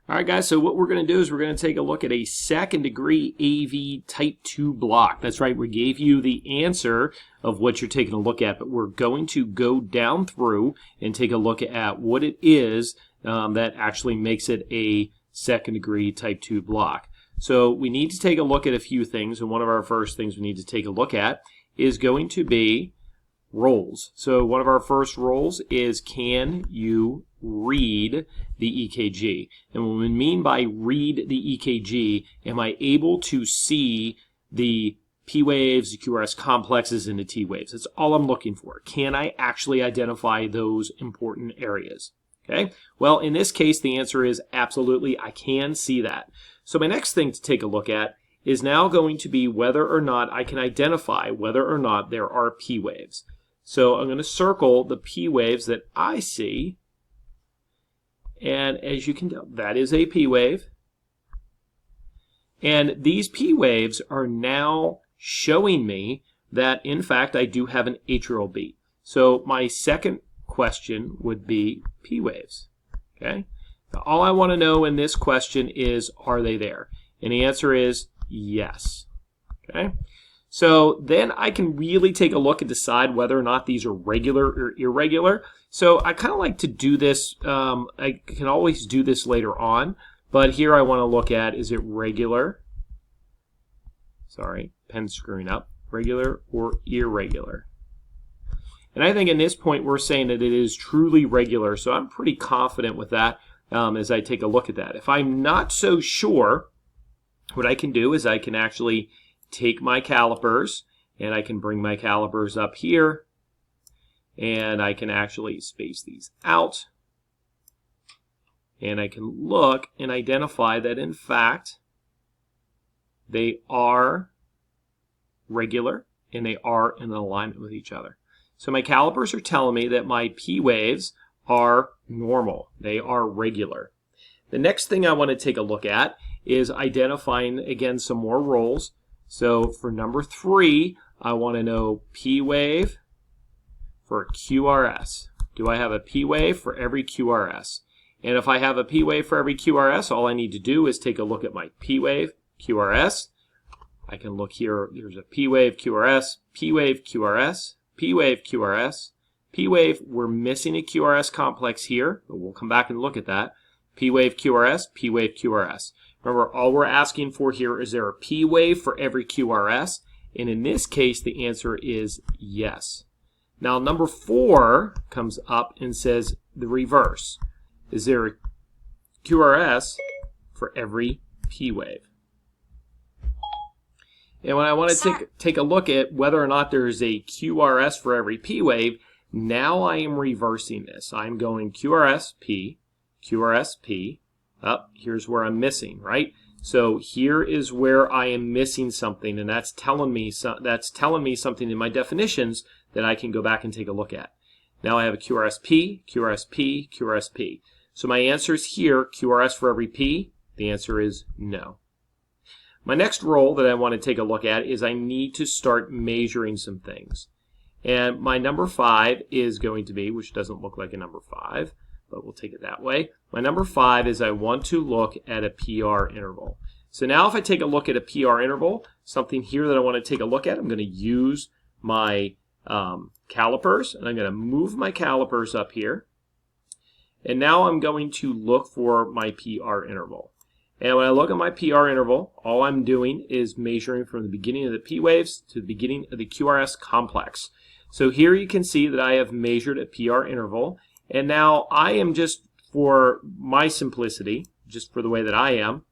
All right, guys, so what we're going to do is we're going to take a look at a second degree AV type 2 block. That's right, we gave you the answer of what you're taking a look at, but we're going to go down through and take a look at what it is that actually makes it a second degree type 2 block. So we need to take a look at a few things, and one of our first things we need to take a look at is going to be roles. So one of our first roles is, can you read the EKG? And what we mean by read the EKG, am I able to see the P waves, the QRS complexes, and the T waves? That's all I'm looking for. Can I actually identify those important areas? Okay, well, in this case, the answer is absolutely, I can see that. So my next thing to take a look at is now going to be whether or not I can identify whether or not there are P waves. So I'm going to circle the P waves that I see, and as you can tell, that is a P wave. And these P waves are now showing me that, in fact, I do have an atrial beat. So my second question would be P waves. Okay? Now, all I want to know in this question is, are they there? And the answer is yes. Okay? So then I can really take a look and decide whether or not these are regular or irregular. So I kind of like to do this, I can always do this later on, but here I want to look at, is it regular? Sorry, pen screwing up. Regular or irregular? And I think in this point we're saying that it is truly regular, so I'm pretty confident with that as I take a look at that. If I'm not so sure, what I can do is I can actually take my calipers, and I can bring my calipers up here, and I can actually space these out, and I can look and identify that, in fact, they are regular and they are in alignment with each other. So my calipers are telling me that my P waves are normal. They are regular. The next thing I want to take a look at is identifying, again, some more roles. So for number 3, I want to know P wave for QRS. Do I have a P wave for every QRS? And if I have a P wave for every QRS, all I need to do is take a look at my P wave, QRS. I can look here, there's a P wave, QRS, P wave, QRS, P wave, QRS, P wave, we're missing a QRS complex here, but we'll come back and look at that. P wave, QRS, P wave, QRS. Remember, all we're asking for here is there a P wave for every QRS? And in this case, the answer is yes. Now, number 4 comes up and says the reverse. Is there a QRS for every P wave? And when I want to take a look at whether or not there's a QRS for every P wave, now I am reversing this. I'm going QRS, P, QRS, P. Here's where I'm missing, right? So here is where I am missing something, and that's telling me something in my definitions that I can go back and take a look at. Now I have a QRSP, QRSP, QRSP. So my answer is here, QRS for every P. The answer is no. My next role that I want to take a look at is I need to start measuring some things. And my number 5 is going to be, which doesn't look like a number 5, but we'll take it that way. My number 5 is I want to look at a PR interval. So now if I take a look at a PR interval, something here that I want to take a look at, I'm going to use my calipers, and I'm going to move my calipers up here. And now I'm going to look for my PR interval. And when I look at my PR interval, all I'm doing is measuring from the beginning of the P waves to the beginning of the QRS complex. So here you can see that I have measured a PR interval. And now I am just, for my simplicity, just for the way that I am,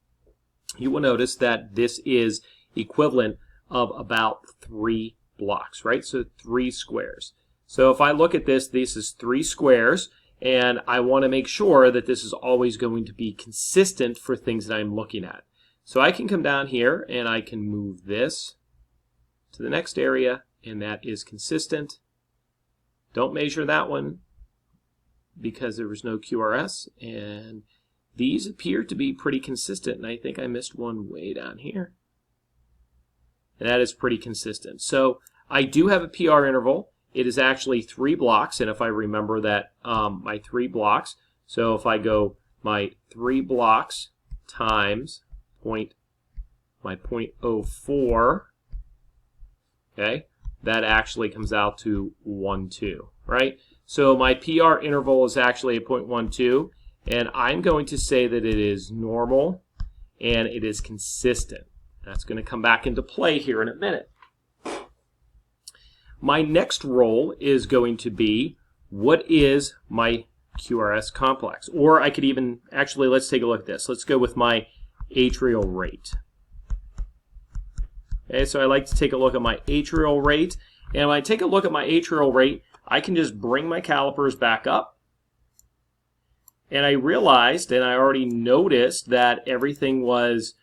you will notice that this is equivalent of about 3 blocks, right? So 3 squares. So if I look at this, this is 3 squares, and I want to make sure that this is always going to be consistent for things that I'm looking at. So I can come down here and I can move this to the next area, and that is consistent. Don't measure that one because there was no QRS, and these appear to be pretty consistent, and I think I missed one way down here. And that is pretty consistent. So I do have a PR interval. It is actually 3 blocks, and if I remember that, my 3 blocks, so if I go my 3 blocks times my 0.04, okay, that actually comes out to 12, right? So my PR interval is actually a 0.12, and I'm going to say that it is normal and it is consistent. That's going to come back into play here in a minute. My next role is going to be, what is my QRS complex? Or I could even, actually, let's take a look at this. Let's go with my atrial rate. Okay, so I like to take a look at my atrial rate. And when I take a look at my atrial rate, I can just bring my calipers back up. And I realized, and I already noticed, that everything was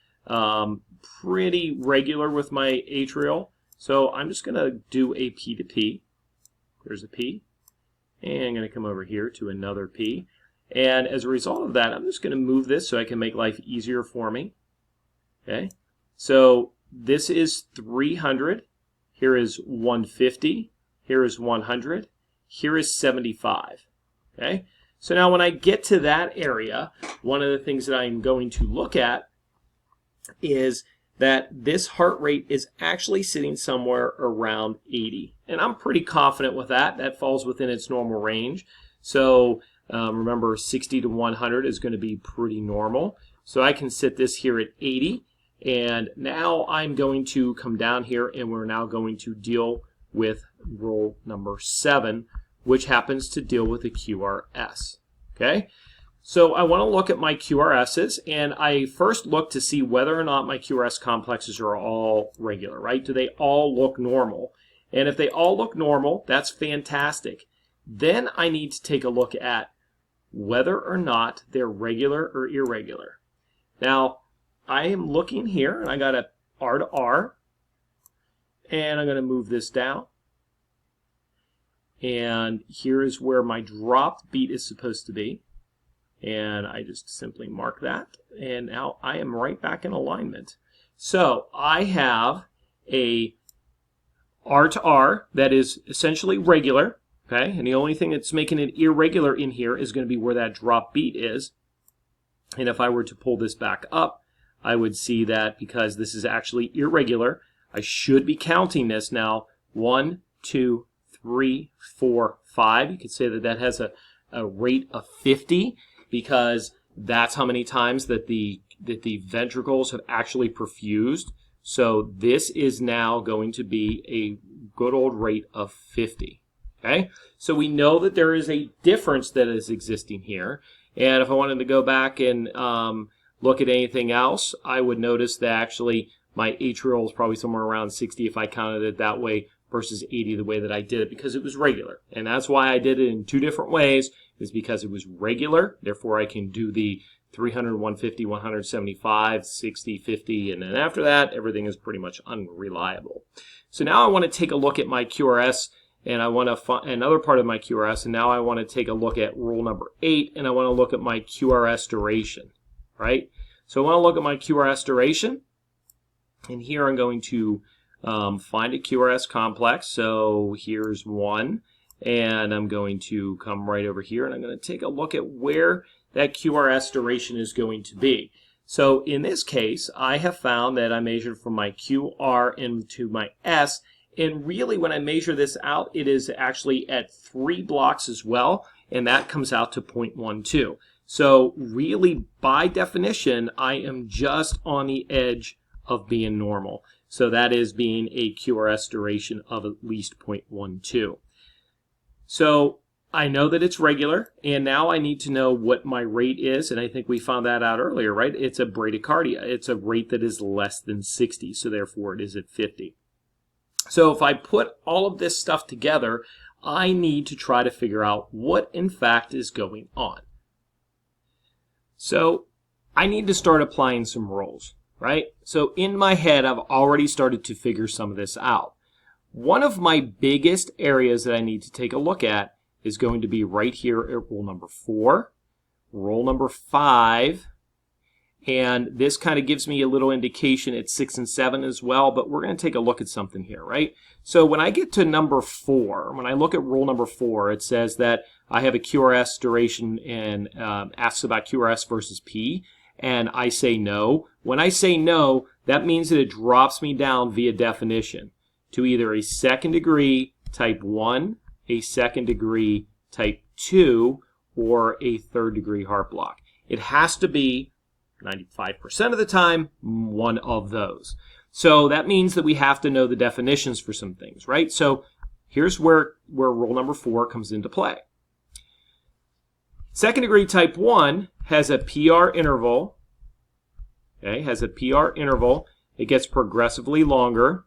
pretty regular with my atrial. So I'm just going to do a P to P. There's a P. And I'm going to come over here to another P. And as a result of that, I'm just going to move this so I can make life easier for me. Okay. So this is 300. Here is 150. Here is 100. Here is 75. Okay. So now when I get to that area, one of the things that I'm going to look at is that this heart rate is actually sitting somewhere around 80. And I'm pretty confident with that. That falls within its normal range. So remember, 60 to 100 is going to be pretty normal. So I can sit this here at 80. And now I'm going to come down here, and we're now going to deal with rule number 7, which happens to deal with the QRS. Okay? So I want to look at my QRSs, and I first look to see whether or not my QRS complexes are all regular, right? Do they all look normal? And if they all look normal, that's fantastic. Then I need to take a look at whether or not they're regular or irregular. Now, I am looking here, and I got a R to R, and I'm going to move this down. And here is where my dropped beat is supposed to be. And I just simply mark that, and now I am right back in alignment. So I have a R to R that is essentially regular, okay? And the only thing that's making it irregular in here is going to be where that drop beat is. And if I were to pull this back up, I would see that because this is actually irregular, I should be counting this now. 1, 2, 3, 4, 5. You could say that that has a rate of 50. Because that's how many times that the ventricles have actually perfused. So this is now going to be a good old rate of 50. Okay, so we know that there is a difference that is existing here. And if I wanted to go back and look at anything else, I would notice that actually my atrial is probably somewhere around 60 if I counted it that way versus 80 the way that I did it, because it was regular. And that's why I did it in 2 different ways, is because it was regular. Therefore, I can do the 300, 150, 175, 60, 50, and then after that, everything is pretty much unreliable. So now I want to take a look at my QRS, and I want to find another part of my QRS, and now I want to take a look at rule number 8, and I want to look at my QRS duration, right? So I want to look at my QRS duration, and here I'm going to find a QRS complex. So here's one, and I'm going to come right over here, and I'm going to take a look at where that QRS duration is going to be. So in this case, I have found that I measured from my QR into my S, and really when I measure this out, it is actually at 3 blocks as well, and that comes out to 0.12. So really, by definition, I am just on the edge of being normal. So that is being a QRS duration of at least 0.12. So I know that it's regular, and now I need to know what my rate is, and I think we found that out earlier, right? It's a bradycardia. It's a rate that is less than 60, so therefore it is at 50. So if I put all of this stuff together, I need to try to figure out what in fact is going on. So I need to start applying some rules, right? So in my head, I've already started to figure some of this out. One of my biggest areas that I need to take a look at is going to be right here at rule number 4, rule number 5, and this kind of gives me a little indication at 6 and 7 as well, but we're going to take a look at something here, right? So when I get to number 4, when I look at rule number 4, it says that I have a QRS duration and asks about QRS versus P, and I say no. When I say no, that means that it drops me down via definition to either a second degree type 1, a second degree type 2, or a third degree heart block. It has to be 95% of the time one of those. So that means that we have to know the definitions for some things, right? So here's where rule number 4 comes into play. Second degree type 1 has a PR interval. Okay, has a PR interval. It gets progressively longer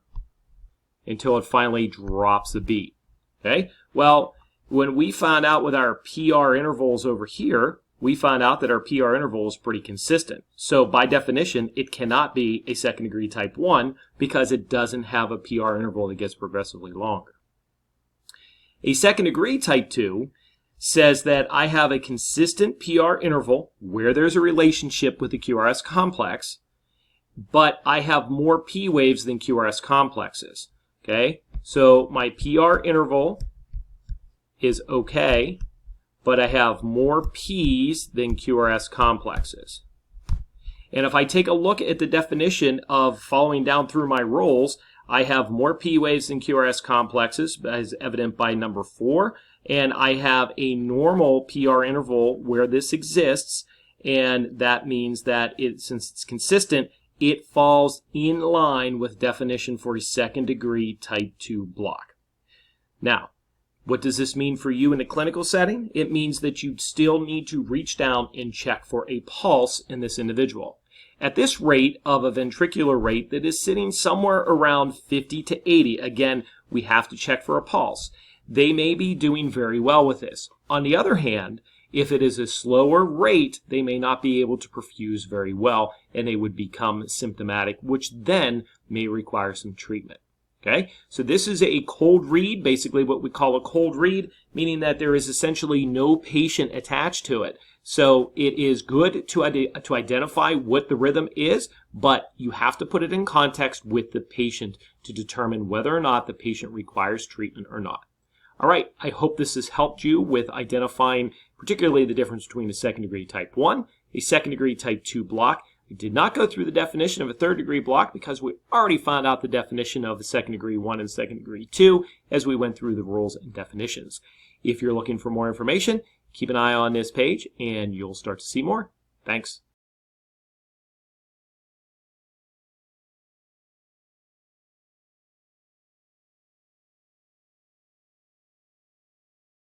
until it finally drops a beat. Okay, well, when we found out with our PR intervals over here, we found out that our PR interval is pretty consistent. So by definition, it cannot be a second degree type 1 because it doesn't have a PR interval that gets progressively longer. A second degree type 2 says that I have a consistent PR interval where there's a relationship with the QRS complex, but I have more P waves than QRS complexes. Okay, so my PR interval is okay, but I have more P's than QRS complexes. And if I take a look at the definition of following down through my rules, I have more P waves than QRS complexes, as evident by number 4, and I have a normal PR interval where this exists, and that means that since it's consistent, it falls in line with definition for a second degree type 2 block. Now, what does this mean for you in a clinical setting? It means that you still need to reach down and check for a pulse in this individual. At this rate of a ventricular rate that is sitting somewhere around 50 to 80, again, we have to check for a pulse. They may be doing very well with this. On the other hand, if it is a slower rate, they may not be able to perfuse very well, and they would become symptomatic, which then may require some treatment. Okay, so this is a cold read, basically what we call a cold read, meaning that there is essentially no patient attached to it. So it is good to identify what the rhythm is, but you have to put it in context with the patient to determine whether or not the patient requires treatment or not. All right, I hope this has helped you with identifying particularly the difference between a second degree type 1, a second degree type 2 block. We did not go through the definition of a third degree block because we already found out the definition of the second degree 1 and second degree 2 as we went through the rules and definitions. If you're looking for more information, keep an eye on this page and you'll start to see more. Thanks.